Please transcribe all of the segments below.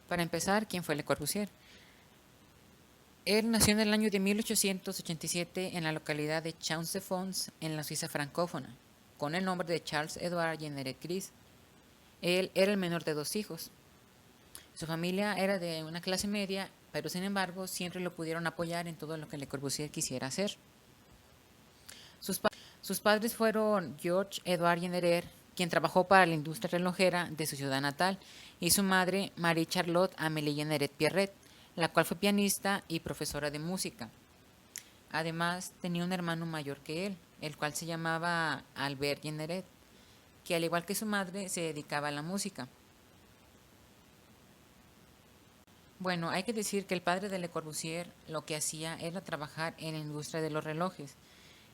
Para empezar, ¿quién fue Le Corbusier? Él nació en el año de 1887 en la localidad de Chaux-de-Fonds, en la Suiza francófona, con el nombre de Charles Edouard Jenneret Gris. Él era el menor de dos hijos. Su familia era de una clase media, pero sin embargo siempre lo pudieron apoyar en todo lo que Le Corbusier quisiera hacer. Sus, sus padres fueron George Edouard Jenneret, quien trabajó para la industria relojera de su ciudad natal, y su madre, Marie Charlotte Amélie Jenneret Pierret, la cual fue pianista y profesora de música. Además, tenía un hermano mayor que él, el cual se llamaba Albert Jenneret, que al igual que su madre se dedicaba a la música. Bueno, hay que decir que el padre de Le Corbusier lo que hacía era trabajar en la industria de los relojes,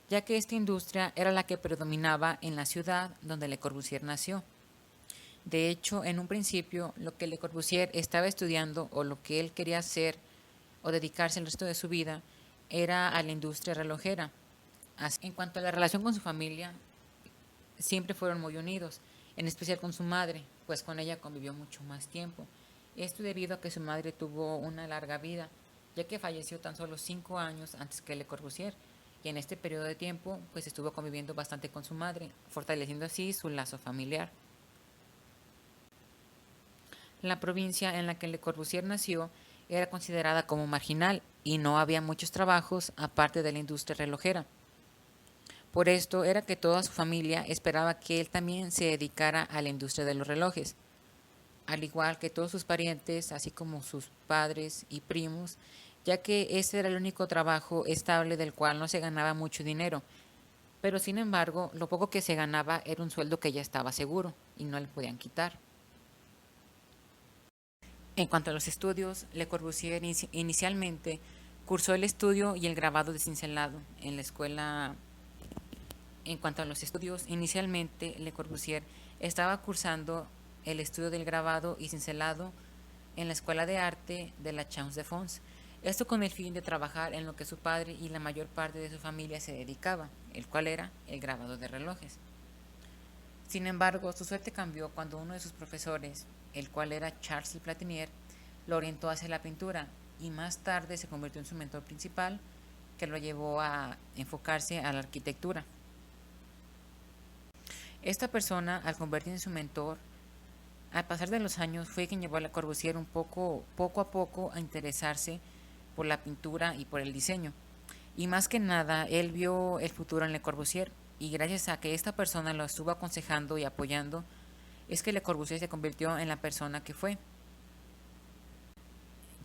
ya que esta industria era la que predominaba en la ciudad donde Le Corbusier nació. De hecho, en un principio, lo que Le Corbusier estaba estudiando o lo que él quería hacer o dedicarse el resto de su vida era a la industria relojera. En cuanto a la relación con su familia, siempre fueron muy unidos, en especial con su madre, pues con ella convivió mucho más tiempo. Esto debido a que su madre tuvo una larga vida, ya que falleció tan solo 5 años antes que Le Corbusier, y en este periodo de tiempo pues estuvo conviviendo bastante con su madre, fortaleciendo así su lazo familiar. La provincia en la que Le Corbusier nació era considerada como marginal y no había muchos trabajos aparte de la industria relojera. Por esto era que toda su familia esperaba que él también se dedicara a la industria de los relojes, al igual que todos sus parientes, así como sus padres y primos, ya que ese era el único trabajo estable del cual no se ganaba mucho dinero. Pero sin embargo, lo poco que se ganaba era un sueldo que ya estaba seguro y no le podían quitar. En cuanto a los estudios, Le Corbusier inicialmente cursó el estudio y el grabado de cincelado en la escuela. En cuanto a los estudios, inicialmente Le Corbusier estaba cursando el estudio del grabado y cincelado en la Escuela de Arte de la Chaux-de-Fonds, esto con el fin de trabajar en lo que su padre y la mayor parte de su familia se dedicaba, el cual era el grabado de relojes. Sin embargo, su suerte cambió cuando uno de sus profesores, el cual era Charles Platinier, lo orientó hacia la pintura y más tarde se convirtió en su mentor principal, que lo llevó a enfocarse a la arquitectura. Esta persona, al convertirse en su mentor, al pasar de los años fue quien llevó a Le Corbusier poco a poco a interesarse por la pintura y por el diseño. Y más que nada, él vio el futuro en Le Corbusier y gracias a que esta persona lo estuvo aconsejando y apoyando, es que Le Corbusier se convirtió en la persona que fue.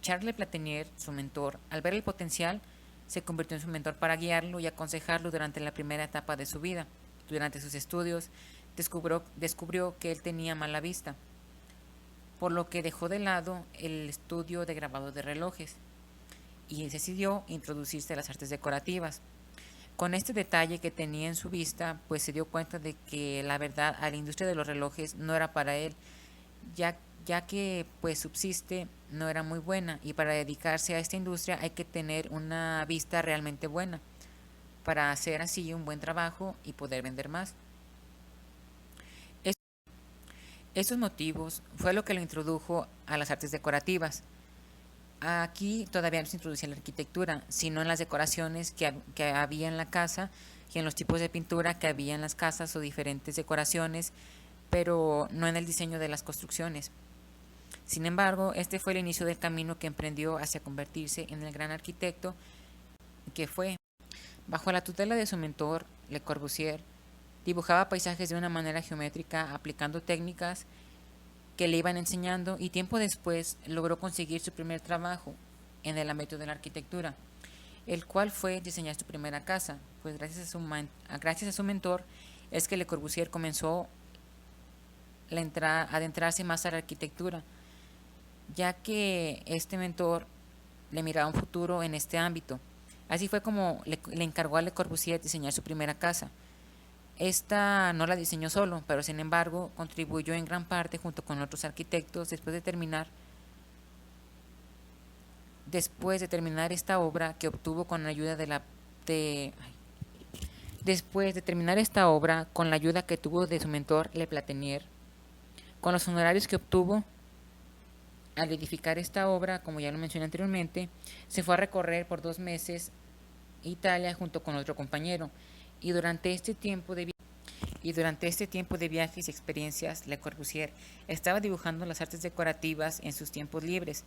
Charles Platinier, su mentor, al ver el potencial, se convirtió en su mentor para guiarlo y aconsejarlo durante la primera etapa de su vida. Durante sus estudios, descubrió que él tenía mala vista, por lo que dejó de lado el estudio de grabado de relojes y decidió introducirse a las artes decorativas. Con este detalle que tenía en su vista, pues se dio cuenta de que la verdad a la industria de los relojes no era para él, ya, ya que pues subsiste no era muy buena y para dedicarse a esta industria hay que tener una vista realmente buena para hacer así un buen trabajo y poder vender más. Estos motivos fue lo que lo introdujo a las artes decorativas. Aquí todavía no se introducía la arquitectura, sino en las decoraciones que había en la casa y en los tipos de pintura que había en las casas o diferentes decoraciones, pero no en el diseño de las construcciones. Sin embargo, este fue el inicio del camino que emprendió hacia convertirse en el gran arquitecto que fue. Bajo la tutela de su mentor, Le Corbusier, dibujaba paisajes de una manera geométrica aplicando técnicas que le iban enseñando y tiempo después logró conseguir su primer trabajo en el ámbito de la arquitectura, el cual fue diseñar su primera casa, pues gracias a su mentor es que Le Corbusier comenzó a adentrarse más a la arquitectura, ya que este mentor le miraba un futuro en este ámbito. Así fue como le encargó a Le Corbusier diseñar su primera casa. Esta no la diseñó solo, pero sin embargo contribuyó en gran parte junto con otros arquitectos después de terminar esta obra que obtuvo con la ayuda después de terminar esta obra con la ayuda que tuvo de su mentor Le Platinier, con los honorarios que obtuvo Al edificar esta obra, como ya lo mencioné anteriormente, se fue a recorrer por 2 meses Italia junto con otro compañero, y durante este tiempo de viajes y experiencias, Le Corbusier estaba dibujando las artes decorativas en sus tiempos libres,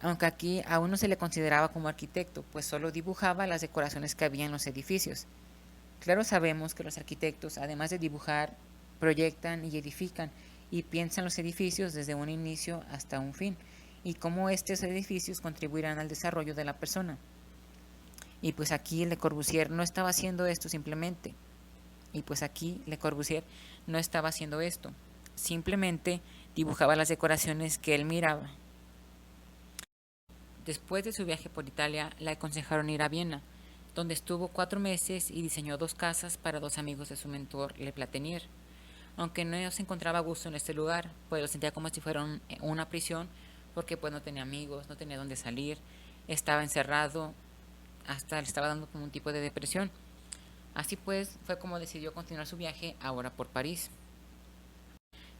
aunque aquí aún no se le consideraba como arquitecto, pues solo dibujaba las decoraciones que había en los edificios. Claro, sabemos que los arquitectos, además de dibujar, proyectan y edifican y piensan los edificios desde un inicio hasta un fin, y cómo estos edificios contribuirán al desarrollo de la persona. Y pues aquí Le Corbusier no estaba haciendo esto simplemente. Y pues aquí Le Corbusier no estaba haciendo esto. Simplemente dibujaba las decoraciones que él miraba. Después de su viaje por Italia, le aconsejaron ir a Viena, donde estuvo 4 meses y diseñó 2 casas para 2 amigos de su mentor, Le Platenier. Aunque no se encontraba a gusto en este lugar, pues lo sentía como si fuera una prisión, porque pues no tenía amigos, no tenía dónde salir, estaba encerrado, hasta le estaba dando como un tipo de depresión. Así pues, fue como decidió continuar su viaje ahora por París.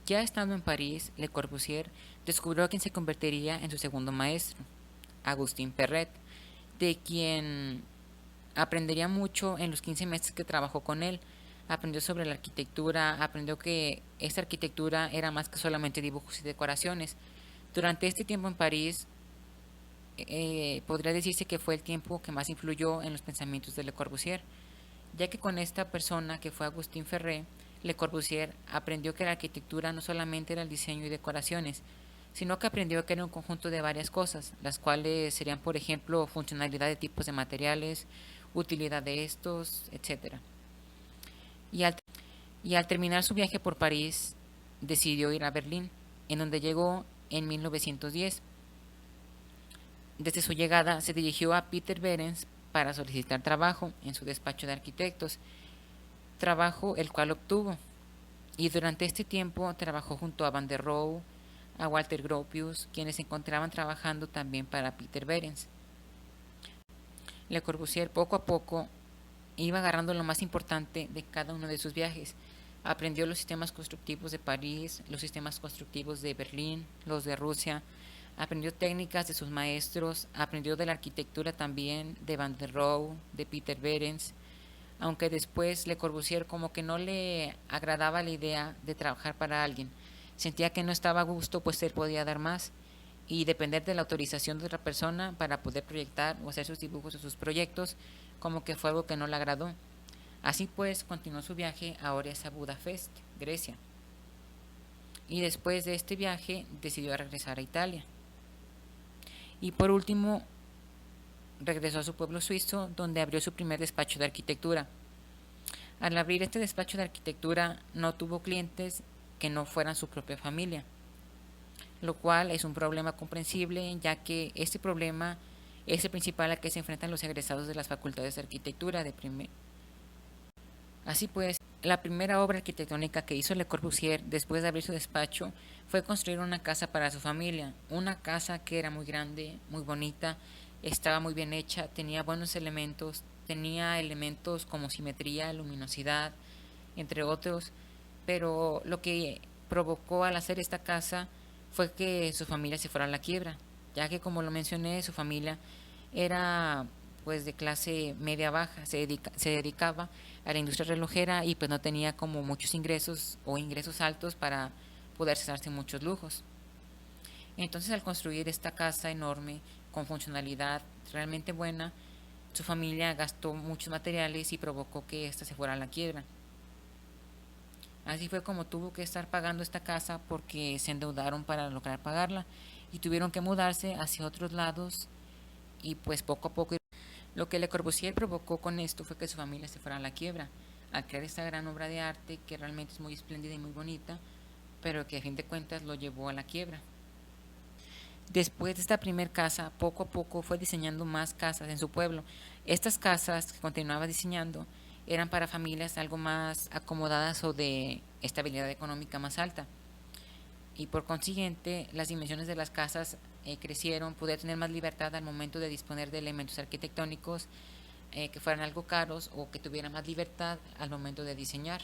Ya estando en París, Le Corbusier descubrió a quien se convertiría en su segundo maestro, Agustín Perret, de quien aprendería mucho en los 15 meses que trabajó con él. Aprendió sobre la arquitectura, aprendió que esta arquitectura era más que solamente dibujos y decoraciones. Durante este tiempo en París, podría decirse que fue el tiempo que más influyó en los pensamientos de Le Corbusier, ya que con esta persona que fue Agustín Ferré, Le Corbusier aprendió que la arquitectura no solamente era el diseño y decoraciones, sino que aprendió que era un conjunto de varias cosas, las cuales serían, por ejemplo, funcionalidad de tipos de materiales, utilidad de estos, etc. Y al, y al terminar su viaje por París, decidió ir a Berlín, en donde llegó en 1910. Desde su llegada se dirigió a Peter Behrens para solicitar trabajo en su despacho de arquitectos, trabajo el cual obtuvo, y durante este tiempo trabajó junto a Van der Rohe, a Walter Gropius, quienes se encontraban trabajando también para Peter Behrens. Le Corbusier poco a poco iba agarrando lo más importante de cada uno de sus viajes. Aprendió los sistemas constructivos de París, los sistemas constructivos de Berlín, los de Rusia, aprendió técnicas de sus maestros, aprendió de la arquitectura también de Van der Rohe, de Peter Behrens, aunque después Le Corbusier como que no le agradaba la idea de trabajar para alguien. Sentía que no estaba a gusto, pues él podía dar más y depender de la autorización de otra persona para poder proyectar o hacer sus dibujos o sus proyectos, como que fue algo que no le agradó. Así pues, continuó su viaje ahora a Budapest, Grecia. Y después de este viaje decidió regresar a Italia. Y por último, regresó a su pueblo suizo, donde abrió su primer despacho de arquitectura. Al abrir este despacho de arquitectura, no tuvo clientes que no fueran su propia familia, lo cual es un problema comprensible, ya que este problema es el principal a que se enfrentan los egresados de las facultades de arquitectura de primer. Así pues, la primera obra arquitectónica que hizo Le Corbusier después de abrir su despacho fue construir una casa para su familia, una casa que era muy grande, muy bonita, estaba muy bien hecha, tenía buenos elementos, tenía elementos como simetría, luminosidad, entre otros, pero lo que provocó al hacer esta casa fue que su familia se fuera a la quiebra, ya que como lo mencioné, su familia era pues de clase media baja, se dedicaba a la industria relojera y pues no tenía como muchos ingresos o ingresos altos para poder cesarse muchos lujos. Entonces al construir esta casa enorme con funcionalidad realmente buena, su familia gastó muchos materiales y provocó que ésta se fuera a la quiebra. Así fue como tuvo que estar pagando esta casa porque se endeudaron para lograr pagarla y tuvieron que mudarse hacia otros lados y pues poco a poco. Lo que Le Corbusier provocó con esto fue que su familia se fuera a la quiebra, al crear esta gran obra de arte que realmente es muy espléndida y muy bonita, pero que a fin de cuentas lo llevó a la quiebra. Después de esta primera casa, poco a poco fue diseñando más casas en su pueblo. Estas casas que continuaba diseñando eran para familias algo más acomodadas o de estabilidad económica más alta. Y por consiguiente, las dimensiones de las casas crecieron, podía tener más libertad al momento de disponer de elementos arquitectónicos que fueran algo caros o que tuvieran más libertad al momento de diseñar.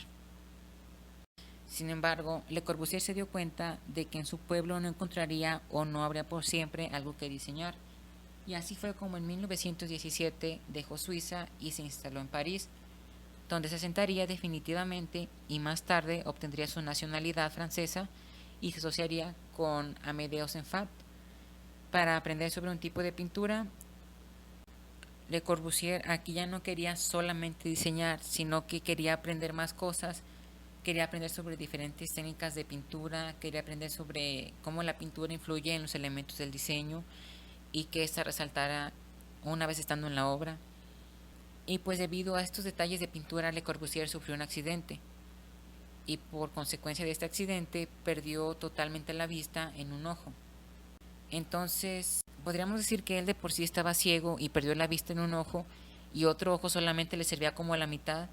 Sin embargo, Le Corbusier se dio cuenta de que en su pueblo no encontraría o no habría por siempre algo que diseñar. Y así fue como en 1917 dejó Suiza y se instaló en París, donde se asentaría definitivamente y más tarde obtendría su nacionalidad francesa y se asociaría con Amédée Senfant para aprender sobre un tipo de pintura. Le Corbusier aquí ya no quería solamente diseñar, sino que quería aprender más cosas, quería aprender sobre diferentes técnicas de pintura, quería aprender sobre cómo la pintura influye en los elementos del diseño y que ésta resaltara una vez estando en la obra. Y pues debido a estos detalles de pintura, Le Corbusier sufrió un accidente y por consecuencia de este accidente perdió totalmente la vista en un ojo. Entonces, podríamos decir que él de por sí estaba ciego y perdió la vista en un ojo y otro ojo solamente le servía como a la mitad,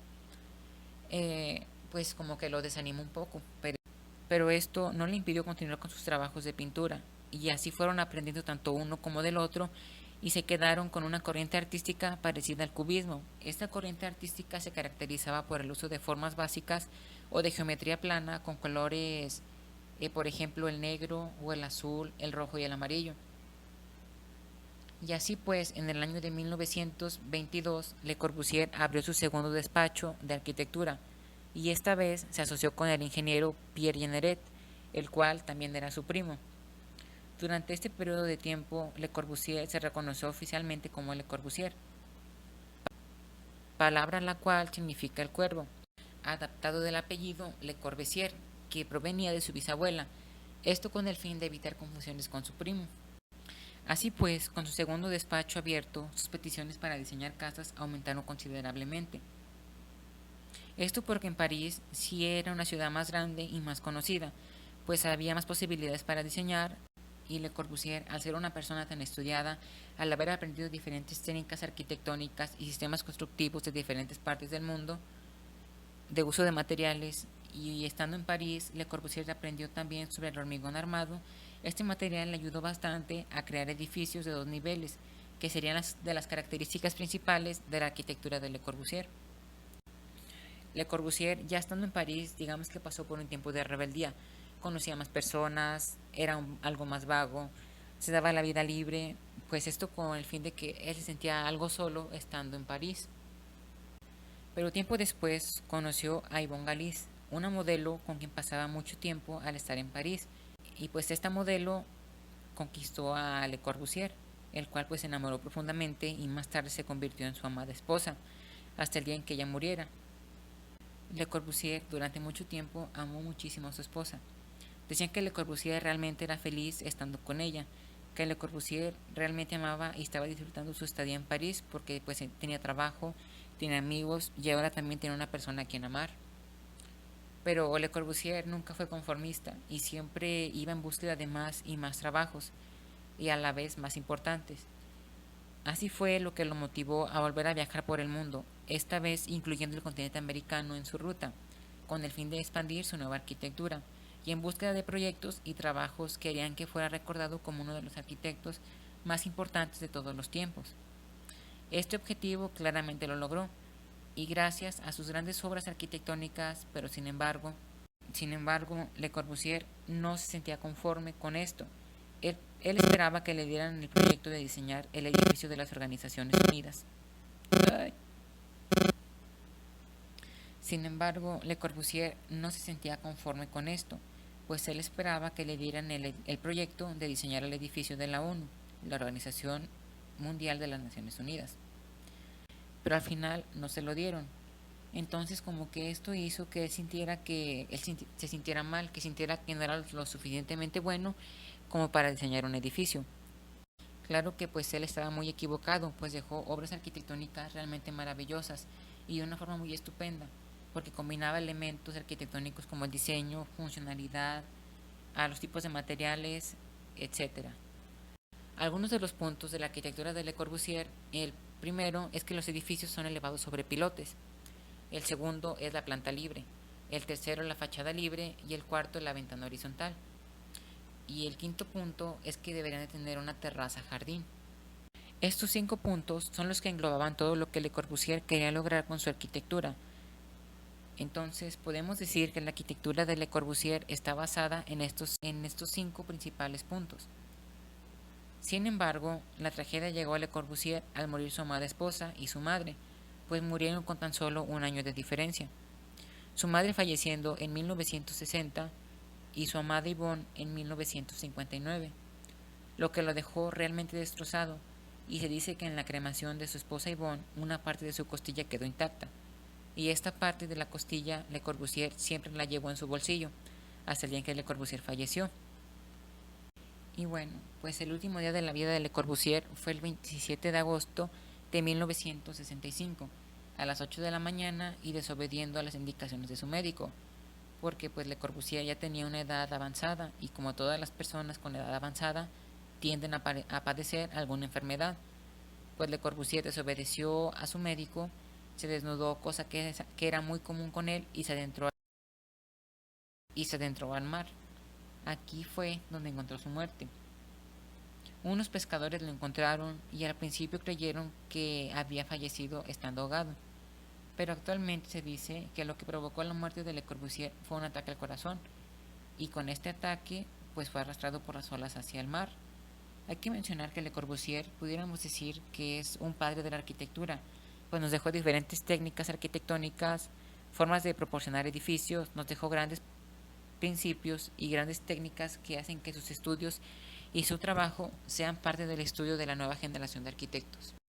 pues como que lo desanimó un poco, pero esto no le impidió continuar con sus trabajos de pintura y así fueron aprendiendo tanto uno como del otro y se quedaron con una corriente artística parecida al cubismo. Esta corriente artística se caracterizaba por el uso de formas básicas o de geometría plana con colores, por ejemplo el negro o el azul, el rojo y el amarillo. Y así pues, en el año de 1922, Le Corbusier abrió su segundo despacho de arquitectura y esta vez se asoció con el ingeniero Pierre Jeanneret, el cual también era su primo. Durante este periodo de tiempo, Le Corbusier se reconoció oficialmente como Le Corbusier, palabra la cual significa el cuervo, adaptado del apellido Le Corbusier, que provenía de su bisabuela, esto con el fin de evitar confusiones con su primo. Así pues, con su segundo despacho abierto, sus peticiones para diseñar casas aumentaron considerablemente. Esto porque en París sí era una ciudad más grande y más conocida, pues había más posibilidades para diseñar y Le Corbusier, al ser una persona tan estudiada, al haber aprendido diferentes técnicas arquitectónicas y sistemas constructivos de diferentes partes del mundo, de uso de materiales, y estando en París, Le Corbusier aprendió también sobre el hormigón armado. Este material le ayudó bastante a crear edificios de 2 niveles, que serían de las características principales de la arquitectura de Le Corbusier. Le Corbusier, ya estando en París, digamos que pasó por un tiempo de rebeldía. Conocía más personas, era algo más vago, se daba la vida libre, pues esto con el fin de que él se sentía algo solo estando en París. Pero tiempo después conoció a Yvonne Galis, una modelo con quien pasaba mucho tiempo al estar en París, y pues esta modelo conquistó a Le Corbusier, el cual pues se enamoró profundamente y más tarde se convirtió en su amada esposa, hasta el día en que ella muriera. Le Corbusier durante mucho tiempo amó muchísimo a su esposa. Decían que Le Corbusier realmente era feliz estando con ella, que Le Corbusier realmente amaba y estaba disfrutando su estadía en París porque pues tenía trabajo, tenía amigos y ahora también tenía una persona a quien amar. Pero Le Corbusier nunca fue conformista y siempre iba en búsqueda de más y más trabajos y a la vez más importantes. Así fue lo que lo motivó a volver a viajar por el mundo, esta vez incluyendo el continente americano en su ruta, con el fin de expandir su nueva arquitectura y en búsqueda de proyectos y trabajos que harían que fuera recordado como uno de los arquitectos más importantes de todos los tiempos. Este objetivo claramente lo logró, y gracias a sus grandes obras arquitectónicas, pero sin embargo, Le Corbusier no se sentía conforme con esto. Él esperaba que le dieran el proyecto de diseñar el edificio de las Organizaciones Unidas. Ay. Sin embargo, Le Corbusier no se sentía conforme con esto, pues él esperaba que le dieran el proyecto de diseñar el edificio de la ONU, la Organización Mundial de las Naciones Unidas. Pero al final no se lo dieron. Entonces como que esto hizo que él sintiera que él se sintiera mal, que sintiera que no era lo suficientemente bueno como para diseñar un edificio. Claro que pues él estaba muy equivocado, pues dejó obras arquitectónicas realmente maravillosas y de una forma muy estupenda, porque combinaba elementos arquitectónicos como el diseño, funcionalidad, a los tipos de materiales, etcétera. Algunos de los puntos de la arquitectura de Le Corbusier: el primero es que los edificios son elevados sobre pilotes, el segundo es la planta libre, el tercero la fachada libre y el cuarto la ventana horizontal. Y el quinto punto es que deberían de tener una terraza jardín. Estos 5 puntos son los que englobaban todo lo que Le Corbusier quería lograr con su arquitectura. Entonces, podemos decir que la arquitectura de Le Corbusier está basada en estos 5 principales puntos. Sin embargo, la tragedia llegó a Le Corbusier al morir su amada esposa y su madre, pues murieron con tan solo un año de diferencia. Su madre falleciendo en 1960 y su amada Yvonne en 1959, lo que lo dejó realmente destrozado, y se dice que en la cremación de su esposa Yvonne una parte de su costilla quedó intacta, y esta parte de la costilla Le Corbusier siempre la llevó en su bolsillo, hasta el día en que Le Corbusier falleció. Y bueno, pues el último día de la vida de Le Corbusier fue el 27 de agosto de 1965, a las 8 de la mañana y desobediendo a las indicaciones de su médico, porque pues Le Corbusier ya tenía una edad avanzada y como todas las personas con edad avanzada tienden a padecer alguna enfermedad, pues Le Corbusier desobedeció a su médico, se desnudó, cosa que era muy común con él, y se adentró al mar. Aquí fue donde encontró su muerte. Unos pescadores lo encontraron y al principio creyeron que había fallecido estando ahogado, pero actualmente se dice que lo que provocó la muerte de Le Corbusier fue un ataque al corazón, y con este ataque pues fue arrastrado por las olas hacia el mar. Hay que mencionar que Le Corbusier pudiéramos decir que es un padre de la arquitectura, pues nos dejó diferentes técnicas arquitectónicas, formas de proporcionar edificios, nos dejó grandes principios y grandes técnicas que hacen que sus estudios y su trabajo sean parte del estudio de la nueva generación de arquitectos.